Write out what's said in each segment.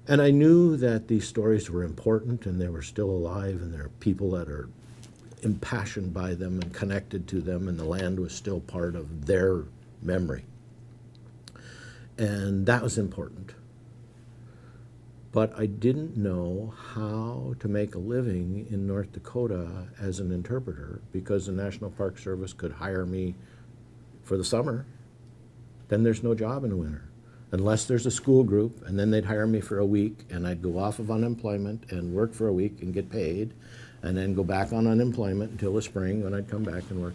And I knew that these stories were important and they were still alive, and there are people that are impassioned by them and connected to them, and the land was still part of their memory. And that was important. But I didn't know how to make a living in North Dakota as an interpreter, because the National Park Service could hire me for the summer. Then there's no job in the winter, unless there's a school group, and then they'd hire me for a week, and I'd go off of unemployment and work for a week and get paid, and then go back on unemployment until the spring when I'd come back and work.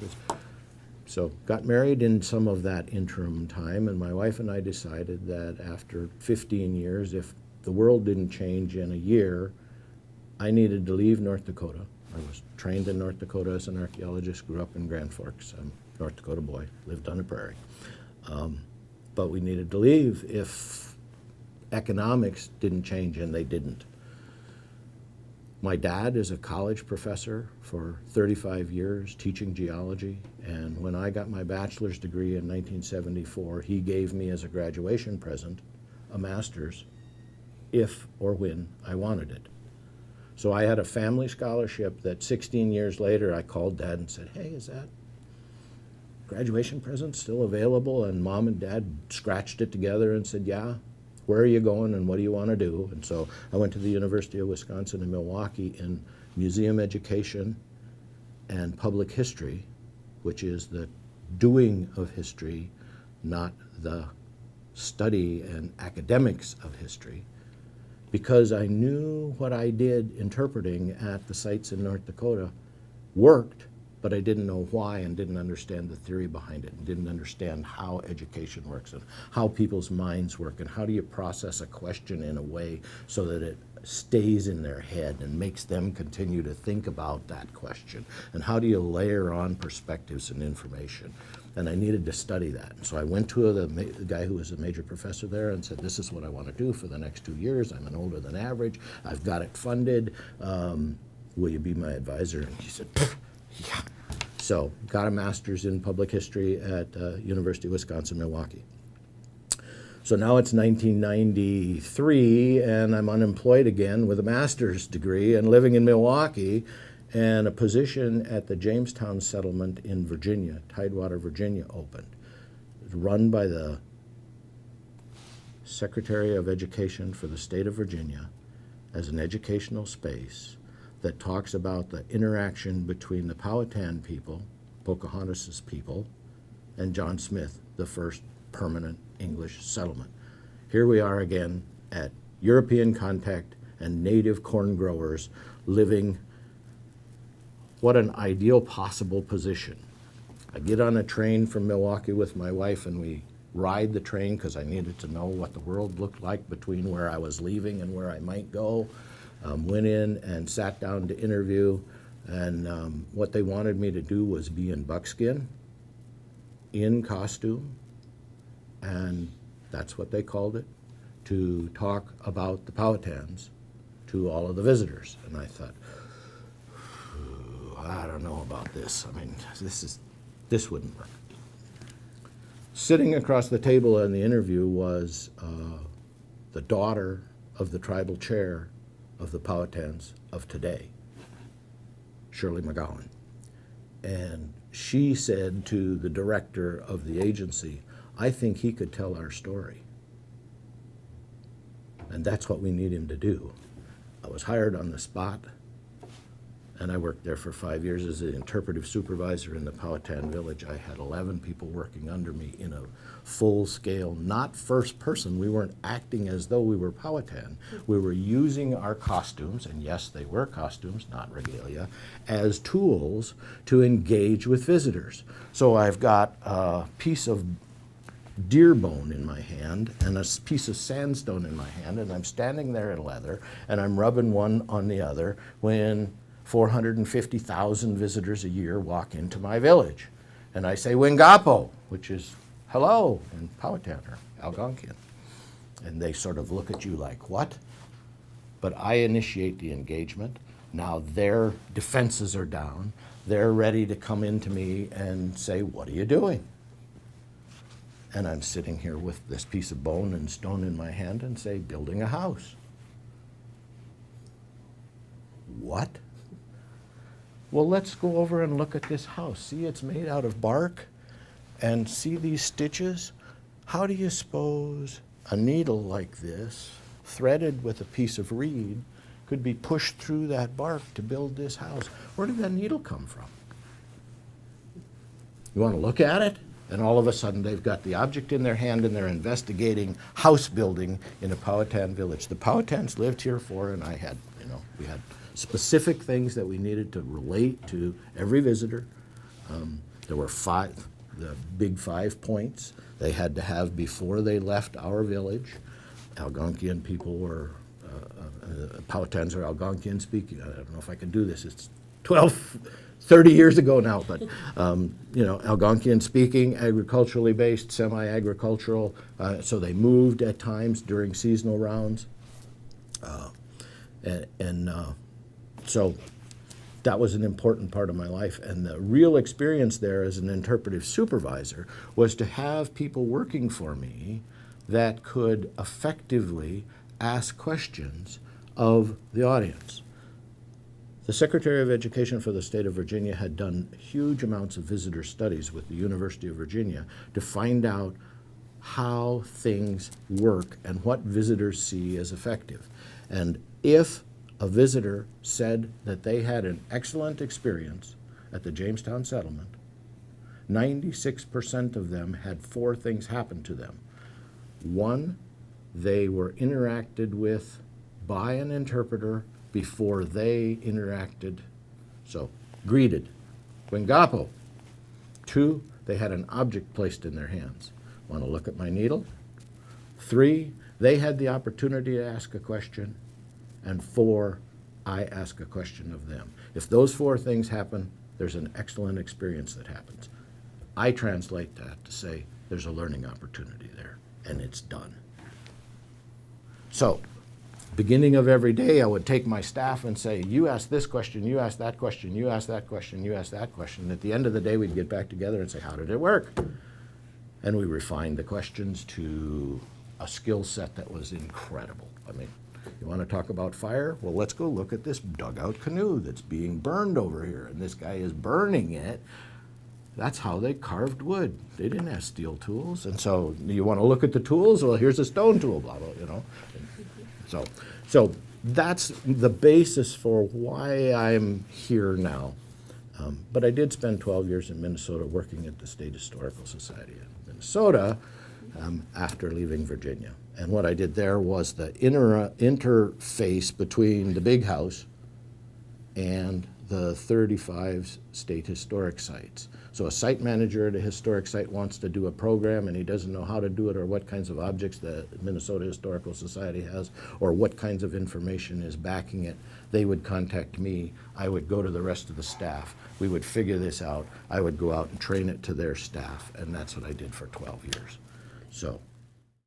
So got married in some of that interim time, and my wife and I decided that after 15 years, if the world didn't change in a year, I needed to leave North Dakota. I was trained in North Dakota as an archaeologist, grew up in Grand Forks. I'm a North Dakota boy, lived on the prairie. But we needed to leave if economics didn't change, and they didn't. My dad is a college professor for 35 years teaching geology, and when I got my bachelor's degree in 1974, he gave me as a graduation present a master's if or when I wanted it. So I had a family scholarship that 16 years later I called Dad and said, hey, is that graduation present still available? And Mom and Dad scratched it together and said, yeah. Where are you going and what do you want to do? And so I went to the University of Wisconsin in Milwaukee in museum education and public history, which is the doing of history, not the study and academics of history, because I knew what I did interpreting at the sites in North Dakota worked, but I didn't know why and didn't understand the theory behind it, and didn't understand how education works and how people's minds work, and how do you process a question in a way so that it stays in their head and makes them continue to think about that question, and how do you layer on perspectives and information. And I needed to study that. So I went to the guy who was a major professor there and said, this is what I want to do for the next 2 years. I'm an older than average. I've got it funded. Will you be my advisor? And he said, yeah. So got a master's in public history at University of Wisconsin-Milwaukee. So now it's 1993, and I'm unemployed again with a master's degree and living in Milwaukee, and a position at the Jamestown settlement in Virginia, Tidewater, Virginia, opened. It's run by the Secretary of Education for the state of Virginia as an educational space that talks about the interaction between the Powhatan people, Pocahontas's people, and John Smith, the first permanent English settlement. Here we are again at European contact and native corn growers living. What an ideal possible position. I get on a train from Milwaukee with my wife, and we ride the train because I needed to know what the world looked like between where I was leaving and where I might go. Went in and sat down to interview, and what they wanted me to do was be in buckskin, in costume, and that's what they called it, to talk about the Powhatans to all of the visitors. And I thought, I don't know about this. I mean, this wouldn't work. Sitting across the table in the interview was the daughter of the tribal chair of the Powhatans of today, Shirley McGowan. And she said to the director of the agency, I think he could tell our story. And that's what we need him to do. I was hired on the spot, and I worked there for 5 years as the interpretive supervisor in the Powhatan village. I had 11 people working under me in a full-scale, not first person. We weren't acting as though we were Powhatan. We were using our costumes, and yes, they were costumes, not regalia, as tools to engage with visitors. So I've got a piece of deer bone in my hand and a piece of sandstone in my hand, and I'm standing there in leather, and I'm rubbing one on the other when 450,000 visitors a year walk into my village. And I say Wingapo, which is hello in Powhatan or Algonquian. And they sort of look at you like, what? But I initiate the engagement. Now their defenses are down. They're ready to come into me and say, what are you doing? And I'm sitting here with this piece of bone and stone in my hand and say, building a house. What? Well, let's go over and look at this house. See, it's made out of bark, and see these stitches? How do you suppose a needle like this, threaded with a piece of reed, could be pushed through that bark to build this house? Where did that needle come from? You want to look at it? And all of a sudden they've got the object in their hand and they're investigating house building in a Powhatan village. The Powhatans lived here and I had, we had specific things that we needed to relate to every visitor. There were the big 5 points they had to have before they left our village. Algonquian people were, Powhatans are Algonquian speaking. I don't know if I can do this. It's 30 years ago now, but Algonquian speaking, agriculturally based, semi-agricultural, so they moved at times during seasonal rounds. So that was an important part of my life. And the real experience there as an interpretive supervisor was to have people working for me that could effectively ask questions of the audience. The Secretary of Education for the state of Virginia had done huge amounts of visitor studies with the University of Virginia to find out how things work and what visitors see as effective. And if a visitor said that they had an excellent experience at the Jamestown settlement, 96% of them had 4 things happen to them. 1, they were interacted with by an interpreter before they interacted, so greeted, Wingapo. 2, they had an object placed in their hands. Want to look at my needle? 3, they had the opportunity to ask a question. And 4, I ask a question of them. If those 4 things happen, there's an excellent experience that happens. I translate that to say there's a learning opportunity there, and it's done. So, beginning of every day, I would take my staff and say, you ask this question, you ask that question, you ask that question, you ask that question. And at the end of the day, we'd get back together and say, how did it work? And we refined the questions to a skill set that was incredible. I mean, you want to talk about fire? Well, let's go look at this dugout canoe that's being burned over here, and this guy is burning it. That's how they carved wood. They didn't have steel tools. And so you want to look at the tools? Well, here's a stone tool, blah, blah, So that's the basis for why I'm here now. But I did spend 12 years in Minnesota working at the State Historical Society in Minnesota after leaving Virginia. And what I did there was the interface between the big house and the 35 state historic sites. So a site manager at a historic site wants to do a program and he doesn't know how to do it or what kinds of objects the Minnesota Historical Society has or what kinds of information is backing it. They would contact me. I would go to the rest of the staff. We would figure this out. I would go out and train it to their staff, and that's what I did for 12 years. So